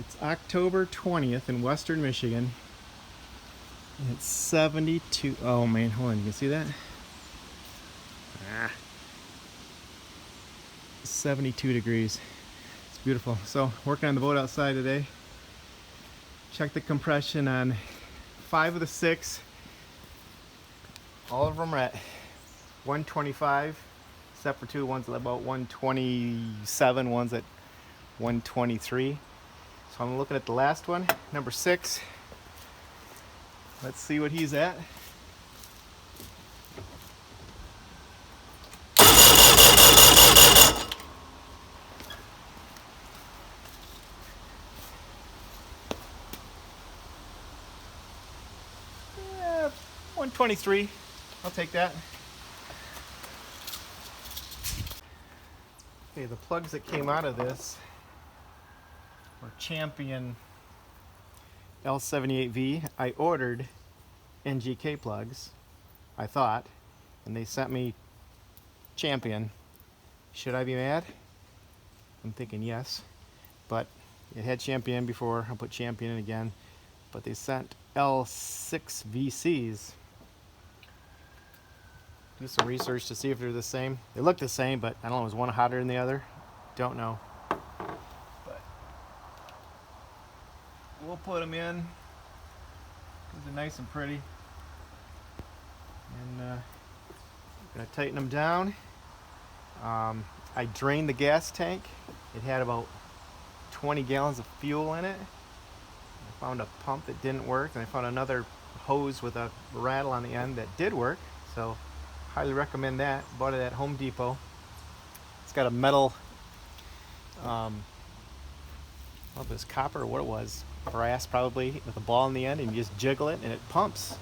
It's October 20th in Western Michigan. And it's 72. Oh man, hold on, you can see that? 72 degrees. It's beautiful. So, working on the boat outside today. Check the compression on 5 of the 6. All of them are at 125, except for 2. One's at about 127, one's at 123. So I'm looking at the last one, number 6. Let's see what he's at. Yeah, 123. I'll take that. Okay, the plugs that came out of this were Champion L78V. I ordered NGK plugs, I thought, and they sent me Champion. Should I be mad? I'm thinking yes, but it had Champion before. I'll put Champion in again, but they sent L6VCs. Do some research to see if they're the same. They look the same, but I don't know, is one hotter than the other? Don't know. But we'll put them in because they're nice and pretty. And I'm gonna tighten them down. I drained the gas tank. It had about 20 gallons of fuel in it. I found a pump that didn't work, and I found another hose with a rattle on the end that did work. So highly recommend that. Bought it at Home Depot. It's got a metal, well, it was copper or what it was, brass probably, with a ball in the end, and you just jiggle it and it pumps.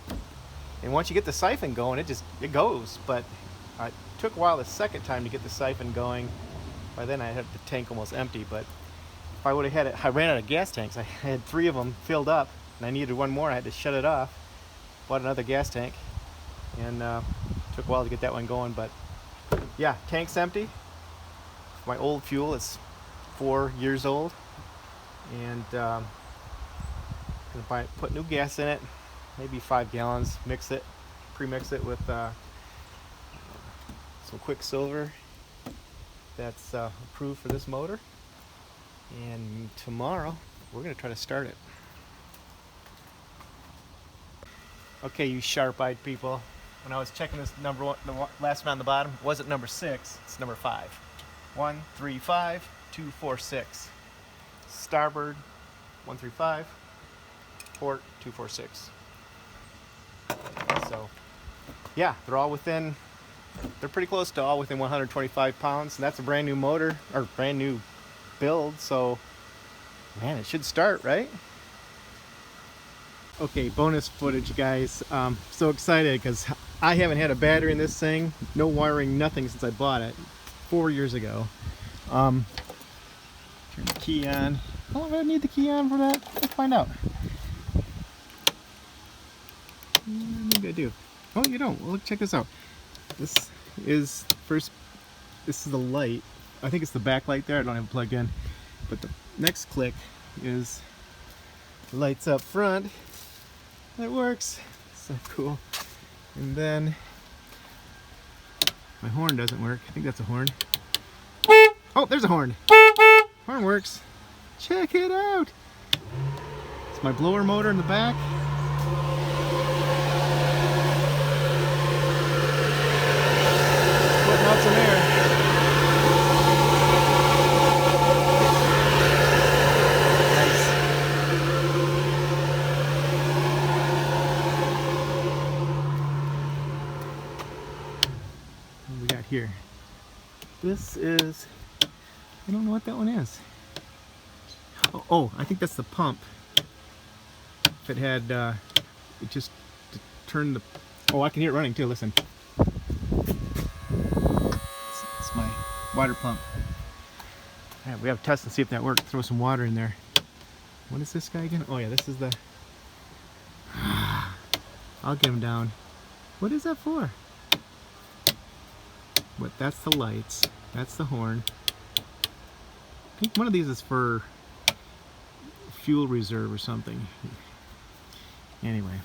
And once you get the siphon going, it goes. But it took a while the second time to get the siphon going. By then I had the tank almost empty. But if I would have had it, I ran out of gas tanks. I had 3 of them filled up, and I needed one more. I had to shut it off. Bought another gas tank, and took a while to get that one going. But yeah, tank's empty. My old fuel is 4 years old, and gonna put new gas in it. Maybe 5 gallons. Mix it, pre-mix it with some Quicksilver that's approved for this motor. And tomorrow we're gonna try to start it. Okay, you sharp-eyed people. When I was checking this number one, the last one on the bottom, it wasn't number 6. It's number 5. 135 246. Starboard 135. Port 246. So, yeah, they're pretty close to all within 125 pounds. And that's a brand new motor, or brand new build. So, man, it should start, right? Okay, bonus footage, guys. So excited because I haven't had a battery in this thing, no wiring, nothing since I bought it 4 years ago. Turn the key on. How long do I need the key on for that? Let's find out. Maybe I do. Oh, you don't. Well, look, check this out. This is the light. I think it's the backlight there. I don't have it plugged in. But the next click is the lights up front. That works. So cool. And then my horn doesn't work. I think that's a horn. Oh, there's a horn. Horn works. Check it out. It's my blower motor in the back. Putting out some air. Here. This is, I don't know what that one is. Oh, I think that's the pump. If it had, it just turned the, oh, I can hear it running too, listen. It's my water pump. All right, we have to test and see if that works. Throw some water in there. What is this guy again? Oh yeah, this is the, I'll get him down. What is that for? But that's the lights. That's the horn. I think one of these is for fuel reserve or something. Anyway,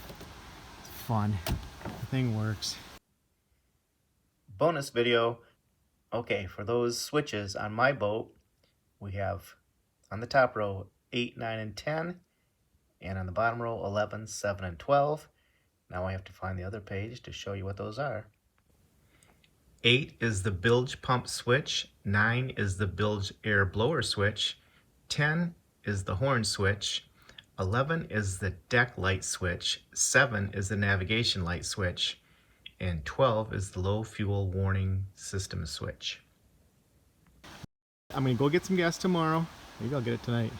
it's fun. The thing works. Bonus video. Okay, for those switches on my boat, we have on the top row 8, 9, and 10, and on the bottom row 11, 7, and 12. Now I have to find the other page to show you what those are. 8 is the bilge pump switch, 9 is the bilge air blower switch, 10 is the horn switch, 11 is the deck light switch, 7 is the navigation light switch, and 12 is the low fuel warning system switch. I'm gonna go get some gas tomorrow. Maybe I'll get it tonight.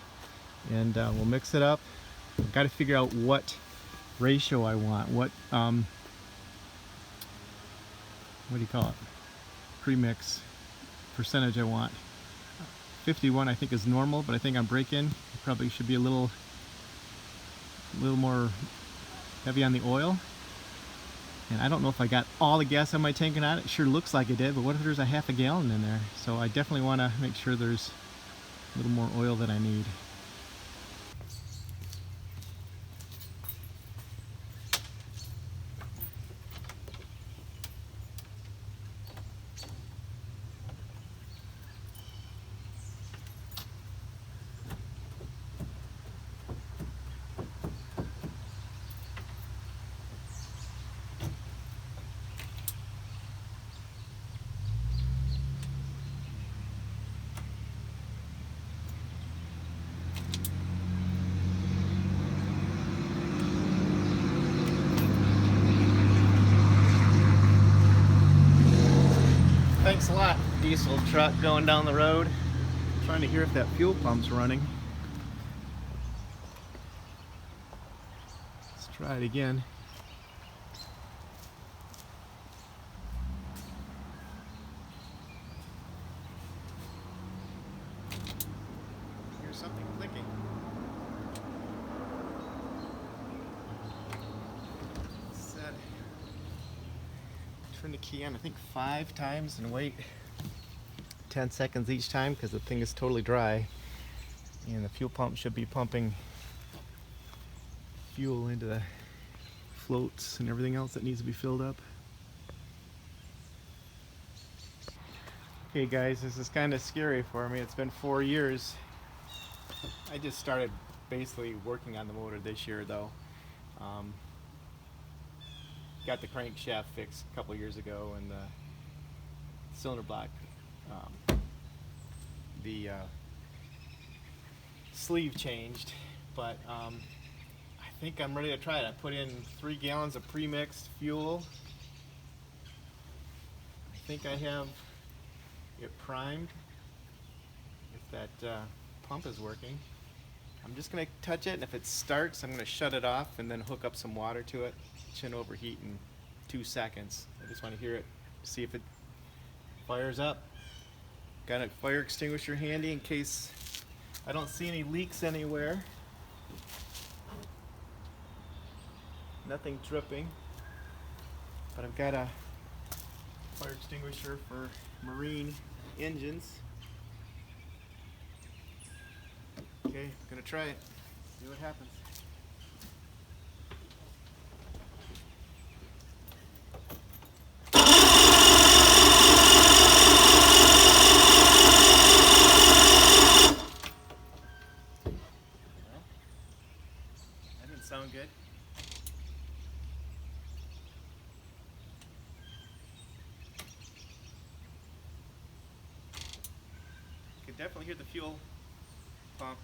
And we'll mix it up. I've got to figure out what ratio I want, what do you call it? Premix percentage I want. 51 I think is normal, but I think on break-in probably should be a little more heavy on the oil. And I don't know if I got all the gas on my tank or not. It sure looks like it did, but what if there's a half a gallon in there? So I definitely want to make sure there's a little more oil than I need. Thanks a lot, diesel truck going down the road. I'm trying to hear if that fuel pump's running. Let's try it again. Here's something clicking. Said, turn the key on, I think 5 times and wait 10 seconds each time because the thing is totally dry. And the fuel pump should be pumping fuel into the floats and everything else that needs to be filled up. Okay guys, this is kind of scary for me. It's been 4 years. I just started basically working on the motor this year though. Got the crankshaft fixed a couple years ago and the cylinder block, the sleeve changed, but I think I'm ready to try it. I put in 3 gallons of pre-mixed fuel. I think I have it primed, if that pump is working. I'm just going to touch it, and if it starts, I'm going to shut it off and then hook up some water to it. It shouldn't overheat in 2 seconds. I just want to hear it, see if it fires up. Got a fire extinguisher handy in case I don't see any leaks anywhere. Nothing dripping, but I've got a fire extinguisher for marine engines. Okay, gonna try it, see what happens. Well, that didn't sound good. You can definitely hear the fuel pump.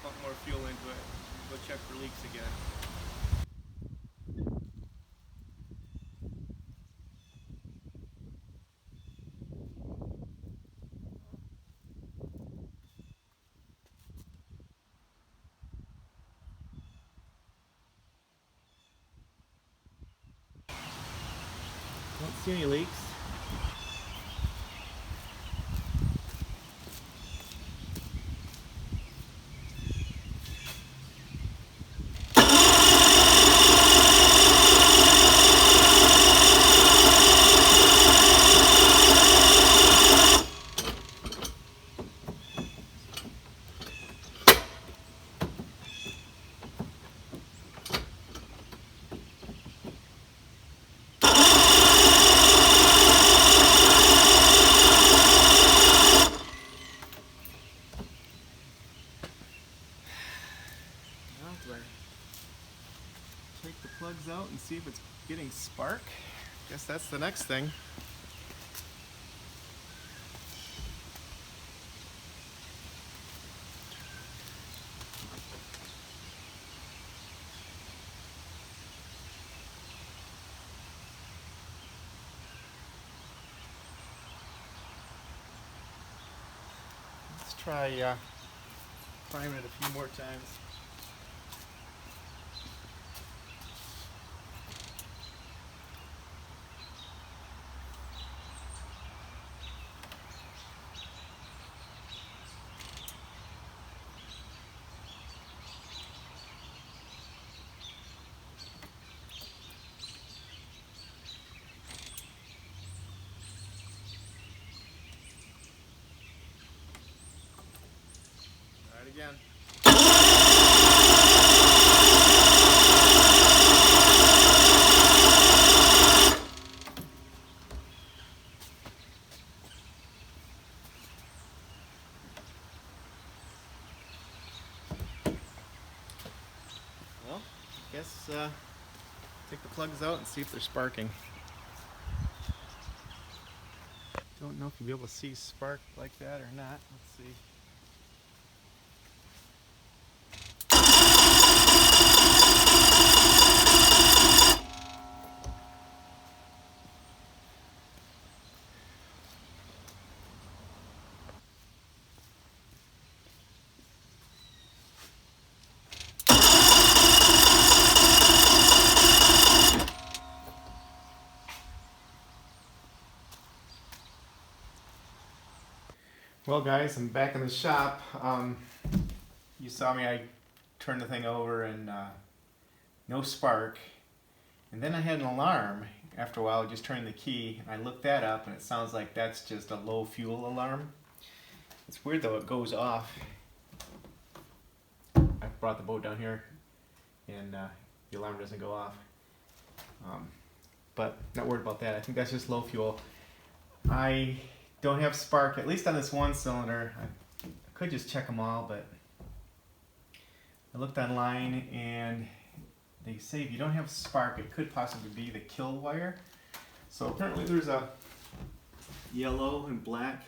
Pump more fuel into it. Go check for leaks again. Don't see any leaks. see if it's getting spark. Guess that's the next thing. Let's try priming it a few more times. Try it again. Well, I guess take the plugs out and see if they're sparking. Don't know if you'll be able to see spark like that or not. Let's see. Well guys, I'm back in the shop. You saw me, I turned the thing over and no spark. And then I had an alarm after a while, just turned the key. And I looked that up and it sounds like that's just a low fuel alarm. It's weird though, it goes off. I brought the boat down here and the alarm doesn't go off. But not worried about that, I think that's just low fuel. I don't have spark, at least on this one cylinder. I could just check them all, but I looked online and they say if you don't have spark, it could possibly be the kill wire. So apparently there's a yellow and black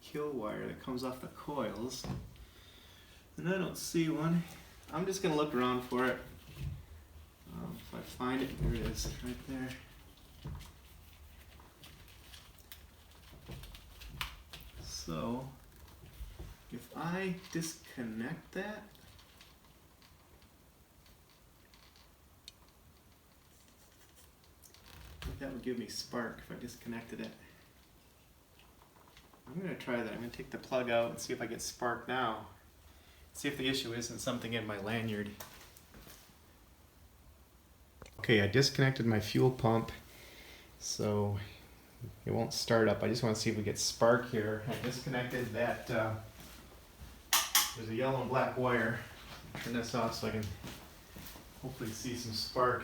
kill wire that comes off the coils. And I don't see one. I'm just going to look around for it. If I find it, there it is, right there. So, if I disconnect that, that would give me spark if I disconnected it. I'm going to try that. I'm going to take the plug out and see if I get spark now. See if the issue isn't something in my lanyard. Okay, I disconnected my fuel pump, so it won't start up. I just want to see if we get spark here. I disconnected that. There's a yellow and black wire. Turn this off so I can hopefully see some spark.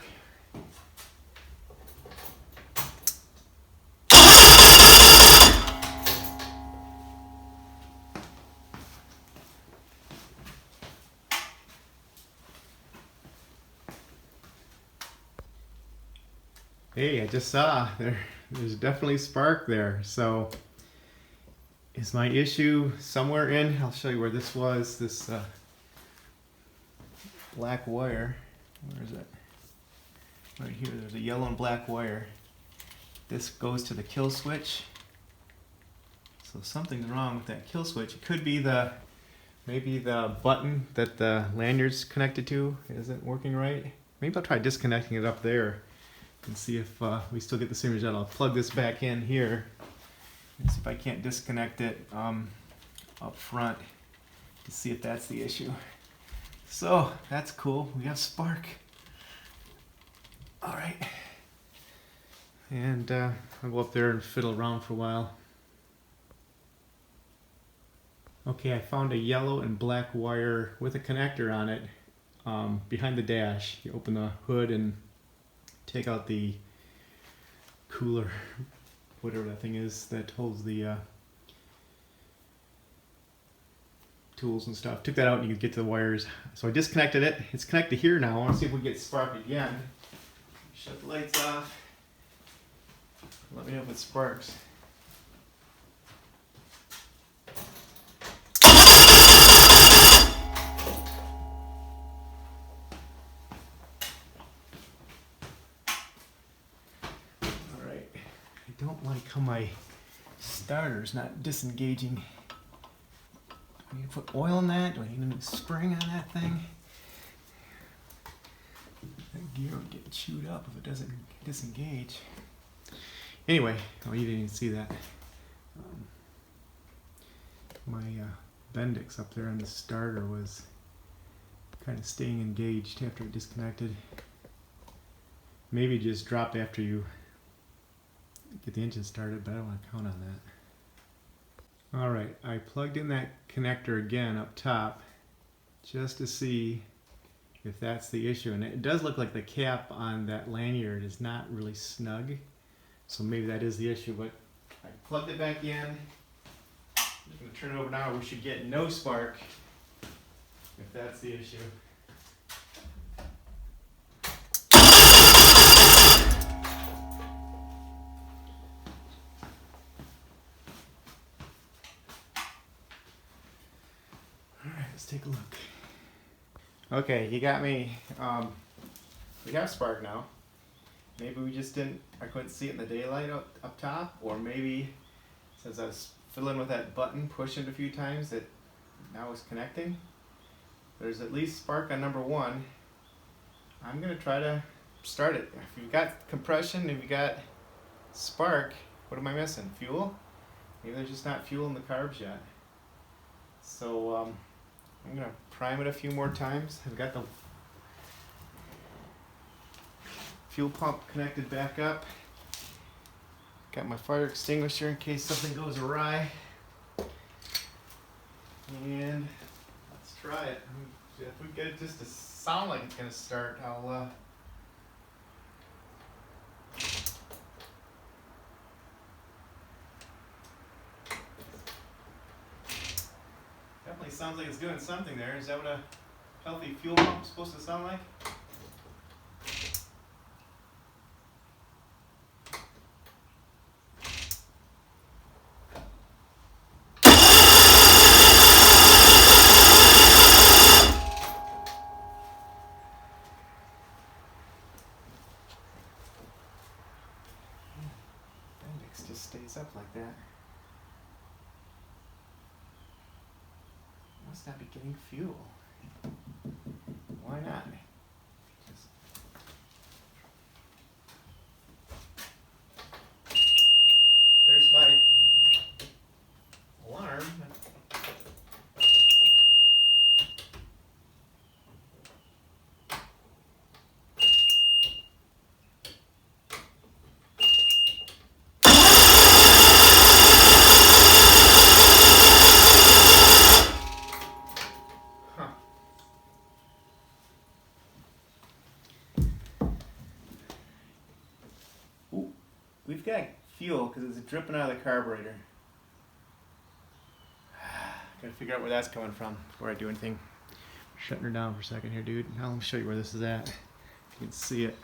Hey, I just saw there's definitely spark there. So is my issue somewhere in, I'll show you where this was, this black wire. Where is it? Right here, there's a yellow and black wire. This goes to the kill switch. So something's wrong with that kill switch. It could be maybe the button that the lanyard's connected to isn't working right. Maybe I'll try disconnecting it up there and see if we still get the same result. I'll plug this back in here and see if I can't disconnect it up front to see if that's the issue. So that's cool, we have spark. All right, and I'll go up there and fiddle around for a while. Okay, I found a yellow and black wire with a connector on it behind the dash. You open the hood and take out the cooler, whatever that thing is that holds the tools and stuff. Took that out and you can get to the wires. So I disconnected it. It's connected here now. I want to see if we get spark again. Shut the lights off. Let me know if it sparks. Alright, I don't like how my starter's not disengaging. Do I need to put oil in that? Do I need a new spring on that thing? That gear would get chewed up if it doesn't disengage. Anyway, oh, you didn't even see that. My Bendix up there on the starter was kind of staying engaged after it disconnected. Maybe it just dropped after you get the engine started, but I don't want to count on that. Alright, I plugged in that connector again up top just to see if that's the issue. And it does look like the cap on that lanyard is not really snug. So maybe that is the issue, but I plugged it back in. I'm going to turn it over now. We should get no spark if that's the issue. Alright, let's take a look. Okay, you got me. We got spark now. Maybe we just didn't, I couldn't see it in the daylight up top, or maybe since I was fiddling with that button, pushing it a few times, that now it's connecting. There's at least spark on number one. I'm gonna try to start it. If you've got compression, if you got spark, what am I missing? Fuel? Maybe there's just not fuel in the carbs yet. So I'm gonna prime it a few more times. I've got the fuel pump connected back up. Got my fire extinguisher in case something goes awry. And let's try it. If we get it just to sound like it's gonna start, I'll definitely sounds like it's doing something there. Is that what a healthy fuel pump is supposed to sound like? Just stays up like that. Must not be getting fuel. Why not? There's my alarm. We've got fuel because it's dripping out of the carburetor. Gotta figure out where that's coming from before I do anything. Shutting her down for a second here, dude. Now let me show you where this is at. If you can see it.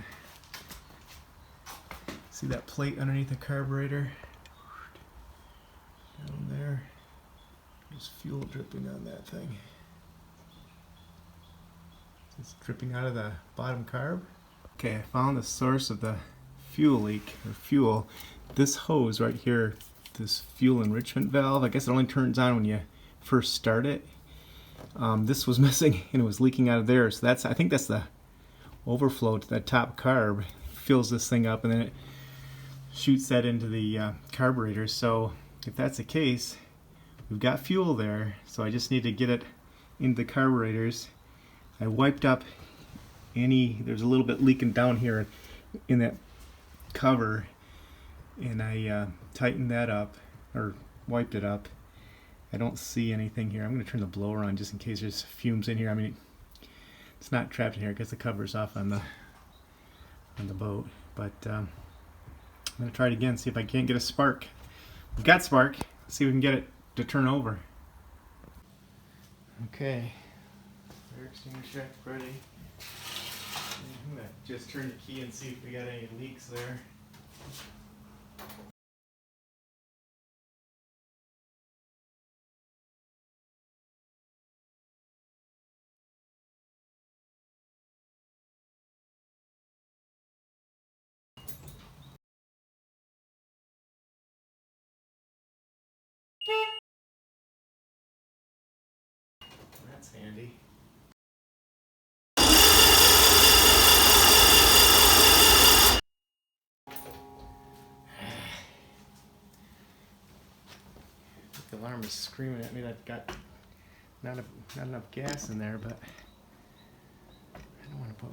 See that plate underneath the carburetor? Down there. There's fuel dripping on that thing. It's dripping out of the bottom carb. Okay, I found the source of the fuel leak, or fuel. This hose right here, this fuel enrichment valve, I guess it only turns on when you first start it. This was missing and it was leaking out of there, so I think that's the overflow to that top carb. Fills this thing up and then it shoots that into the carburetor. So if that's the case, we've got fuel there, so I just need to get it into the carburetors. I wiped up there's a little bit leaking down here in that cover, and I tightened that up, or wiped it up. I don't see anything here. I'm going to turn the blower on just in case there's fumes in here. I mean, it's not trapped in here because the cover's off on the boat. But I'm going to try it again, see if I can't get a spark. We've got spark. Let's see if we can get it to turn over. Okay, fire extinguisher ready. Who the just turn the key and see if we got any leaks there. That's handy. The alarm is screaming at me that I've got not enough gas in there, but I don't want to put.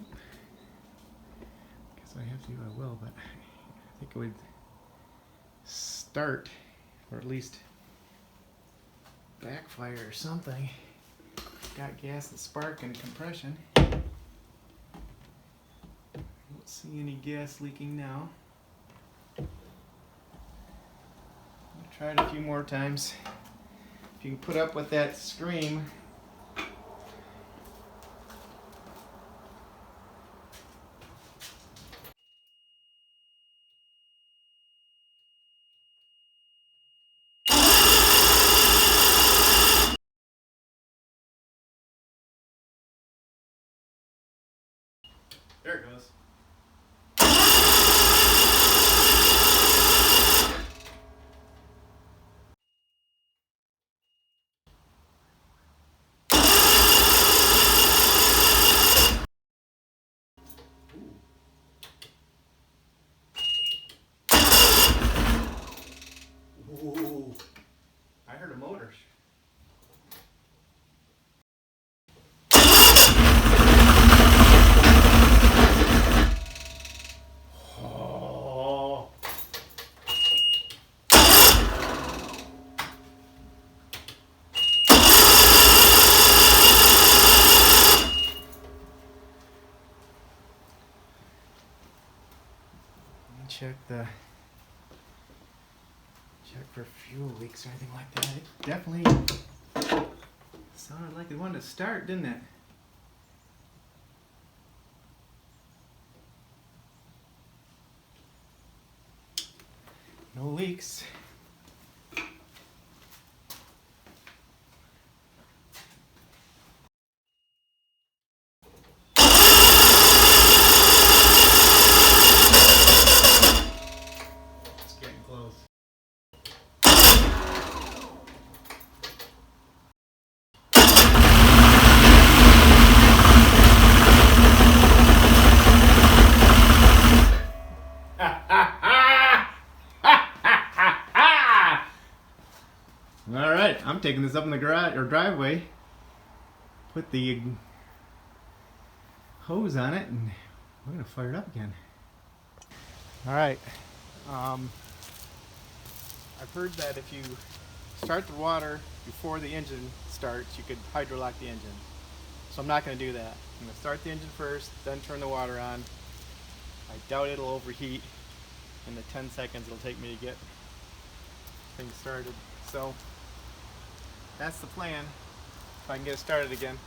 Guess I have to. I will, but I think it would start, or at least backfire or something. Got gas and spark and compression. Don't see any gas leaking now. Try it a few more times. If you can put up with that scream. There it goes. Ooh, I heard a motor. Oh. Check for fuel leaks or anything like that. It definitely sounded like it wanted to start, didn't it? No leaks. It's getting close. All right, I'm taking this up in the garage or driveway. Put the hose on it, and we're gonna fire it up again. All right. I've heard that if you start the water before the engine starts, you could hydrolock the engine. So I'm not going to do that. I'm going to start the engine first, then turn the water on. I doubt it'll overheat in the 10 seconds it'll take me to get things started. So that's the plan, if I can get it started again.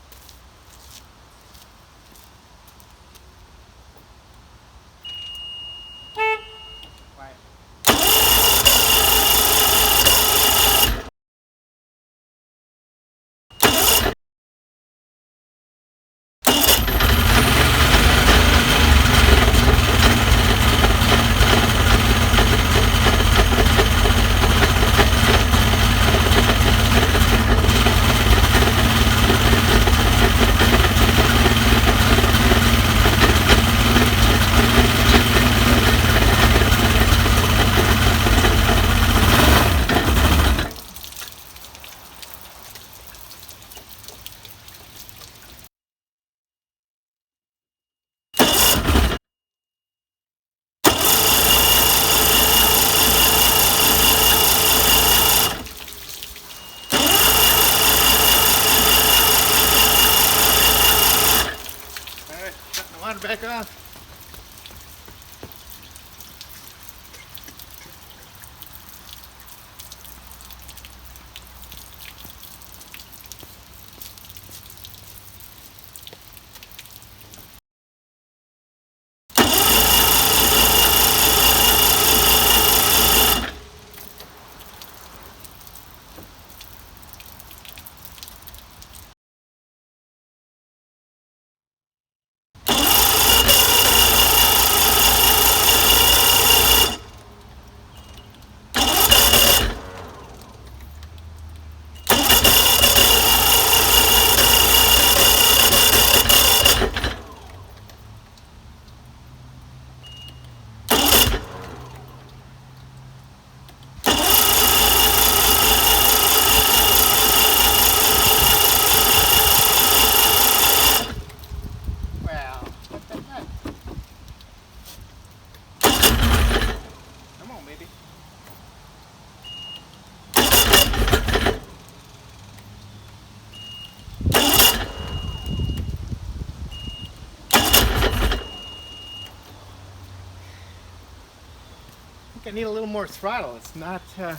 I need a little more throttle. It's not, well,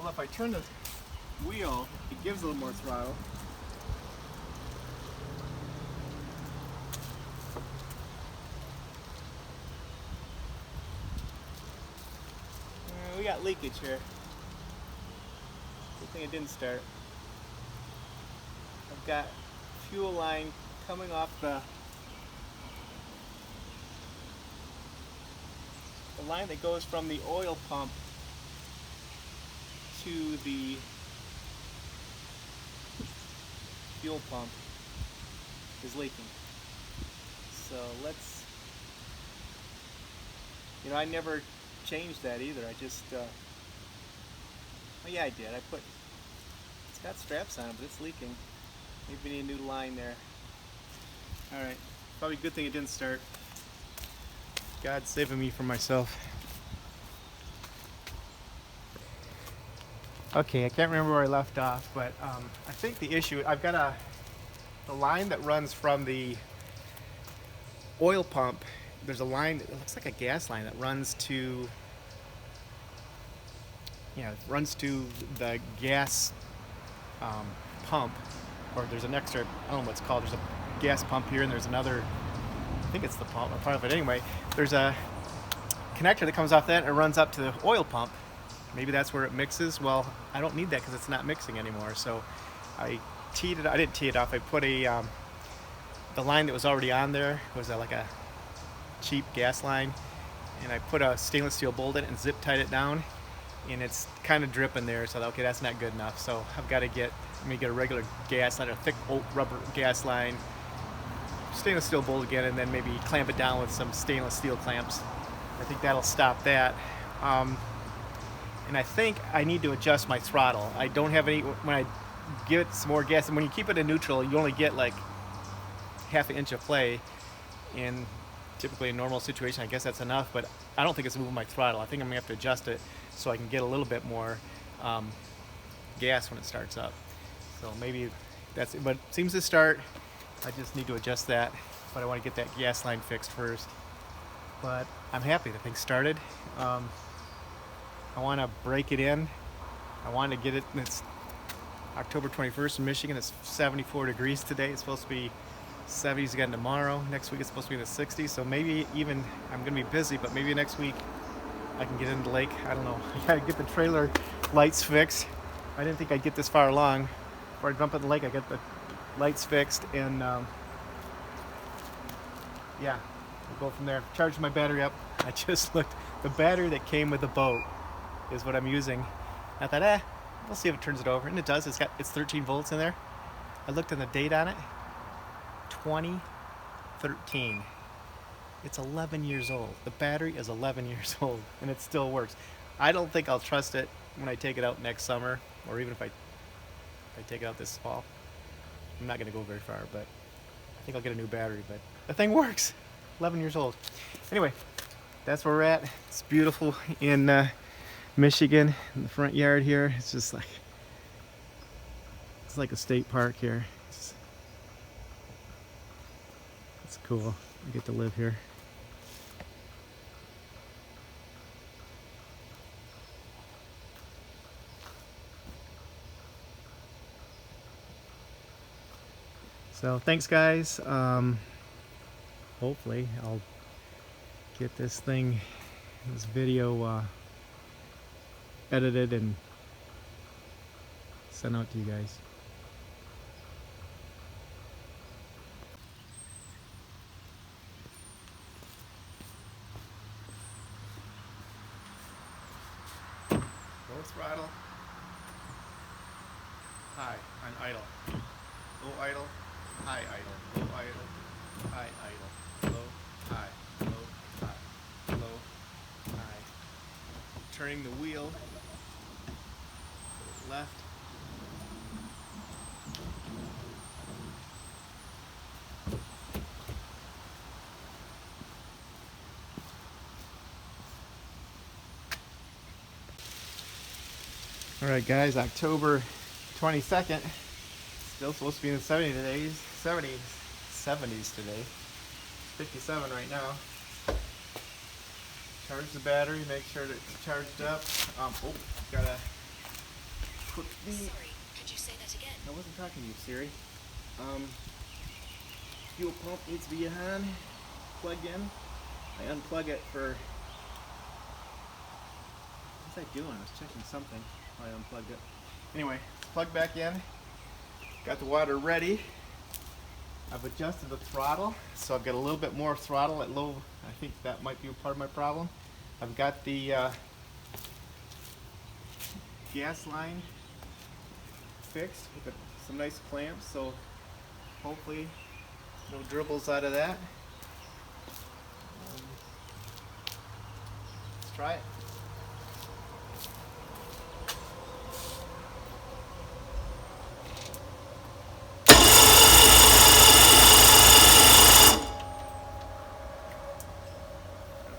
if I turn the wheel, it gives a little more throttle. We got leakage here. Good thing it didn't start. I've got fuel line coming off the line that goes from the oil pump to the fuel pump is leaking. So let's, you know, I never changed that either. I just, oh yeah, I did. It's got straps on it, but it's leaking. Maybe we need a new line there. Alright, probably a good thing it didn't start. God's saving me from myself. Okay, I can't remember where I left off, but I think the issue, I've got the line that runs from the oil pump. There's a line, it looks like a gas line that runs to, yeah, it runs to the gas pump, or there's an extra, I don't know what it's called, there's a gas pump here and there's another, I think it's the pump, or part of it anyway. There's a connector that comes off that and it runs up to the oil pump. Maybe that's where it mixes. Well, I don't need that because it's not mixing anymore. So I didn't tee it off. I put the line that was already on there was like a cheap gas line, and I put a stainless steel bolt in it and zip tied it down, and it's kind of dripping there. So okay, that's not good enough. So I've got to get a regular gas line, a thick old rubber gas line, stainless steel bolt again, and then maybe clamp it down with some stainless steel clamps. I think that'll stop that. And I think I need to adjust my throttle. I don't have any, when I get some more gas, and when you keep it in neutral, you only get like half an inch of play. And typically in a normal situation, I guess that's enough, but I don't think it's moving my throttle. I think I'm gonna have to adjust it so I can get a little bit more gas when it starts up. So maybe that's it, but it seems to start. I just need to adjust that, but I want to get that gas line fixed first. But I'm happy the thing started. I want to break it in. I want to get it, it's October 21st in Michigan. It's 74 degrees today. It's supposed to be 70s again tomorrow. Next week it's supposed to be in the 60s. So maybe even, I'm going to be busy, but maybe next week I can get into the lake. I don't know. I got to get the trailer lights fixed. I didn't think I'd get this far along. Before I jump in the lake, I get the lights fixed, and yeah, we'll go from there. Charge my battery up. I just looked. The battery that came with the boat is what I'm using. I thought, we'll see if it turns it over, and it does. It's 13 volts in there. I looked at the date on it. 2013. It's 11 years old. The battery is 11 years old, and it still works. I don't think I'll trust it when I take it out next summer, or even if I take it out this fall. I'm not going to go very far, but I think I'll get a new battery. But the thing works. 11 years old. Anyway, that's where we're at. It's beautiful in Michigan, in the front yard here. It's just like, it's like a state park here. It's cool. I get to live here. So thanks guys. Hopefully I'll get this video edited and sent out to you guys. Low throttle, high on idle, low idle, high idle, low idle, high idle, low, high, low, high, low, high. Turning the wheel left. Alright guys, October 22nd. Still supposed to be in the 70s today. 57 right now. Charge the battery, make sure that it's charged up. Gotta put the... Sorry, could you say that again? I wasn't talking to you, Siri. Fuel pump needs to be on, plugged in. I unplug it for... What was I doing? I was checking something while I unplugged it. Anyway, it's plugged back in. Got the water ready. I've adjusted the throttle, so I've got a little bit more throttle at low. I think that might be part of my problem. I've got the gas line fixed with some nice clamps, so hopefully no dribbles out of that. Let's try it.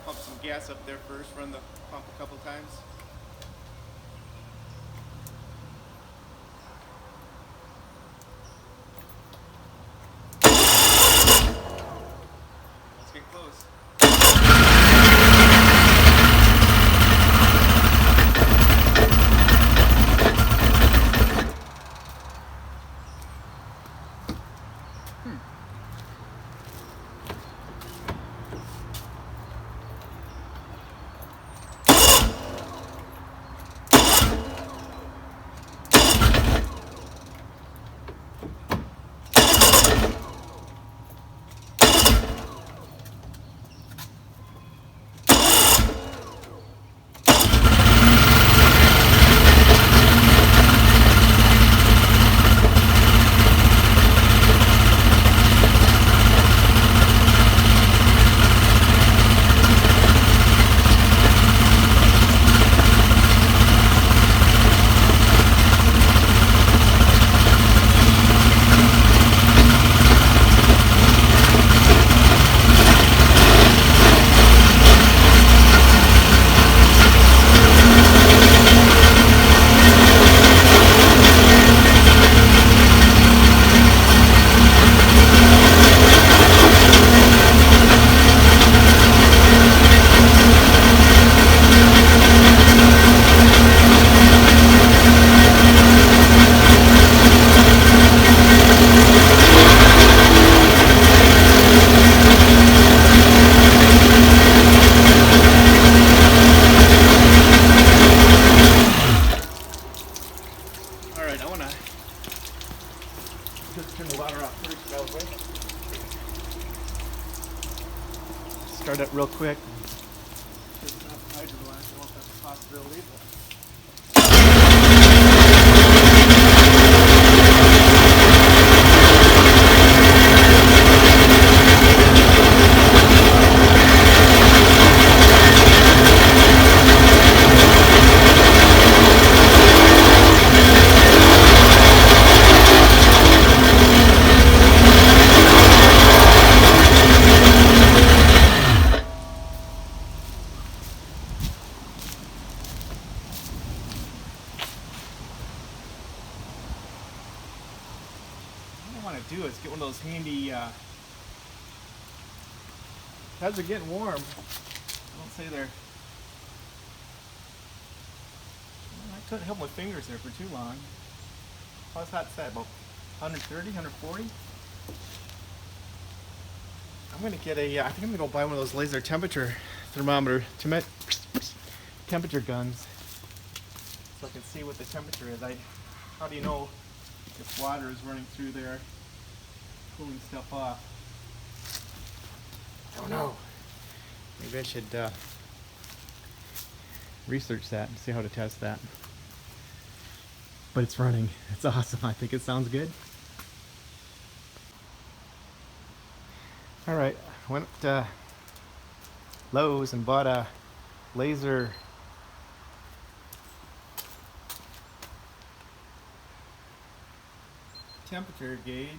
Pump some gas up there first, run the pump a couple times. Let's get close. Turn the water off first, probably. Start it real quick. Just not hydrogen, I don't know if that's a possibility. What I want to do is get one of those handy pads are getting warm. I don't say they're... I couldn't help my fingers there for too long. How's hot set? About 130, 140? I'm going to get a, I think I'm going to go buy one of those laser temperature thermometer, temperature guns, so I can see what the temperature is. How do you know if water is running through there, cooling stuff off? I don't know. Maybe I should research that and see how to test that. But it's running. It's awesome. I think it sounds good. Alright, I went to Lowe's and bought a laser temperature gauge.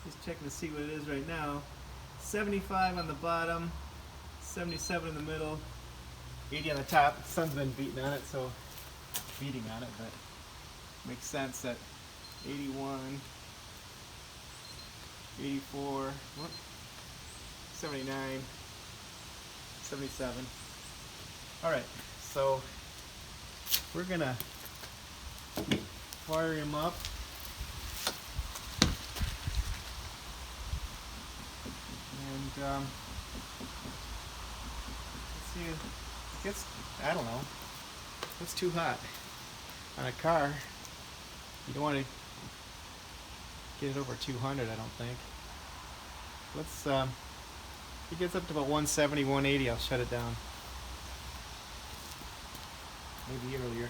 Just checking to see what it is right now. 75 on the bottom, 77 in the middle, 80 on the top. The sun's been beating on it, so beating on it, but makes sense that 81, 84, 79, 177. All right, so we're gonna fire him up. And let's see, it gets, I don't know, it's too hot on a car. You don't want to get it over 200, I don't think. Let's, if it gets up to about 170, 180, I'll shut it down. Maybe earlier.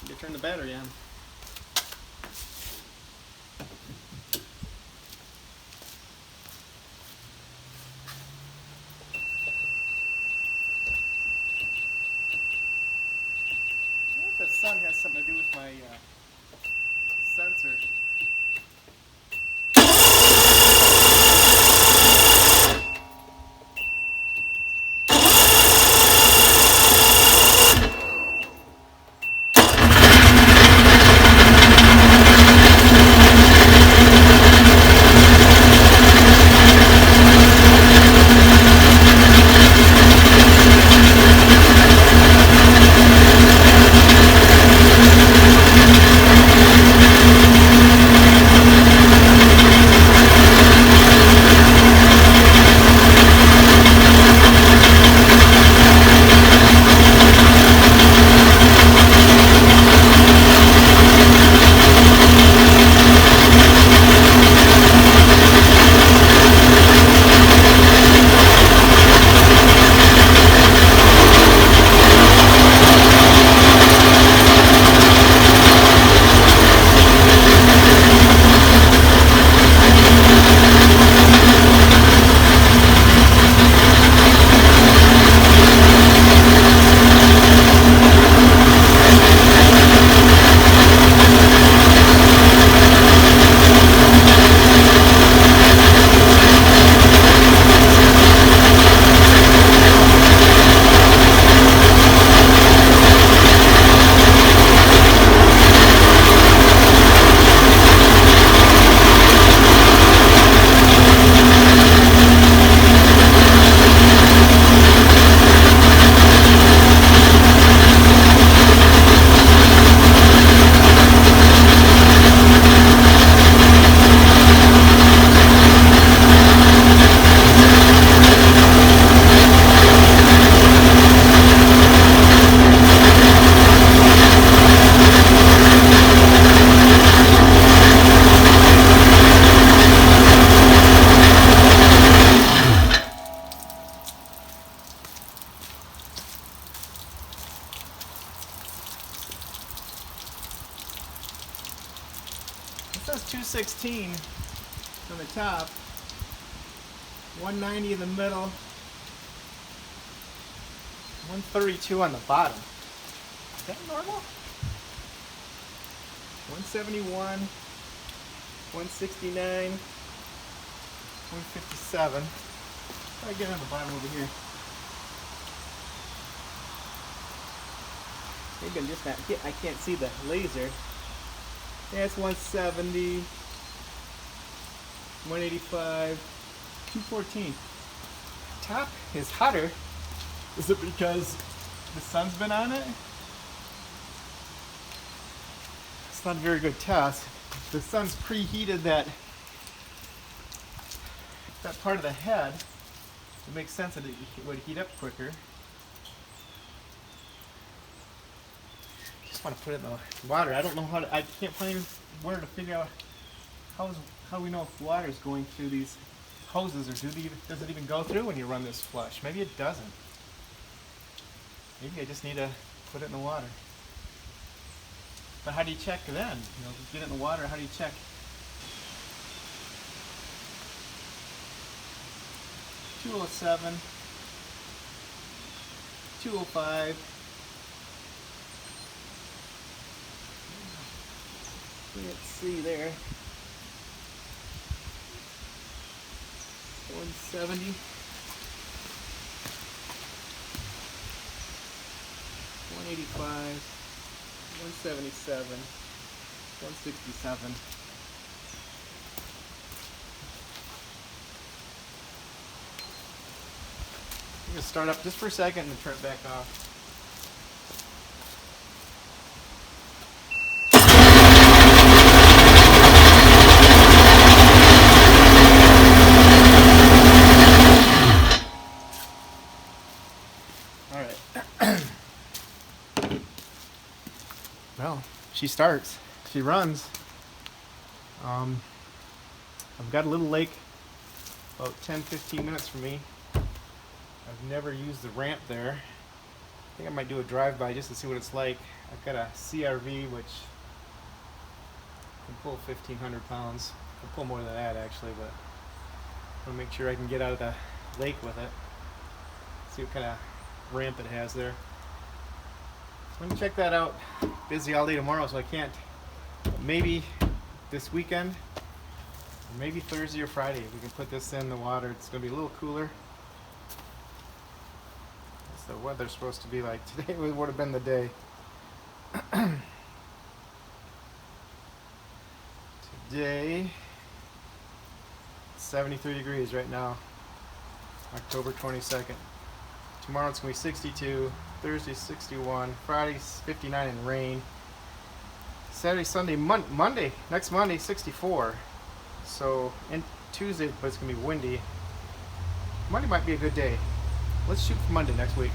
You turn the battery on. I wonder if the sun has something to do with my sensor. It says 216 on the top, 190 in the middle, 132 on the bottom. Is that normal? 171, 169, 157. Try to get on the bottom over here. Maybe I'm just not, I can't see the laser. Yeah, it's 170, 185, 214. Top is hotter. Is it because the sun's been on it? It's not a very good test. The sun's preheated that part of the head. It makes sense that it would heat up quicker. Want to put it in the water. I don't know how to, I can't find where to figure out how we know if water is going through these hoses, or does it even go through when you run this flush? Maybe it doesn't. Maybe I just need to put it in the water. But how do you check then? You know, get it in the water, how do you check? $207, $205. Let's see there. 170. 185. 177, 167. I'm gonna start up just for a second and then turn it back off. Alright. Well, she starts. She runs. I've got a little lake about 10-15 minutes from me. I've never used the ramp there. I think I might do a drive-by just to see what it's like. I've got a CRV which can pull 1,500 pounds. I can pull more than that actually, but I want to make sure I can get out of the lake with it. See what kind of ramp it has there. Let me check that out. Busy all day tomorrow, so I can't. But maybe this weekend, or maybe Thursday or Friday, we can put this in the water. It's going to be a little cooler. What's the weather supposed to be like? Today would have been the day. Today, 73 degrees right now, October 22nd. Tomorrow it's going to be 62, Thursday 61, Friday 59 and rain. Saturday, Sunday, Monday, next Monday 64. So, and Tuesday, but it's going to be windy. Monday might be a good day. Let's shoot for Monday next week.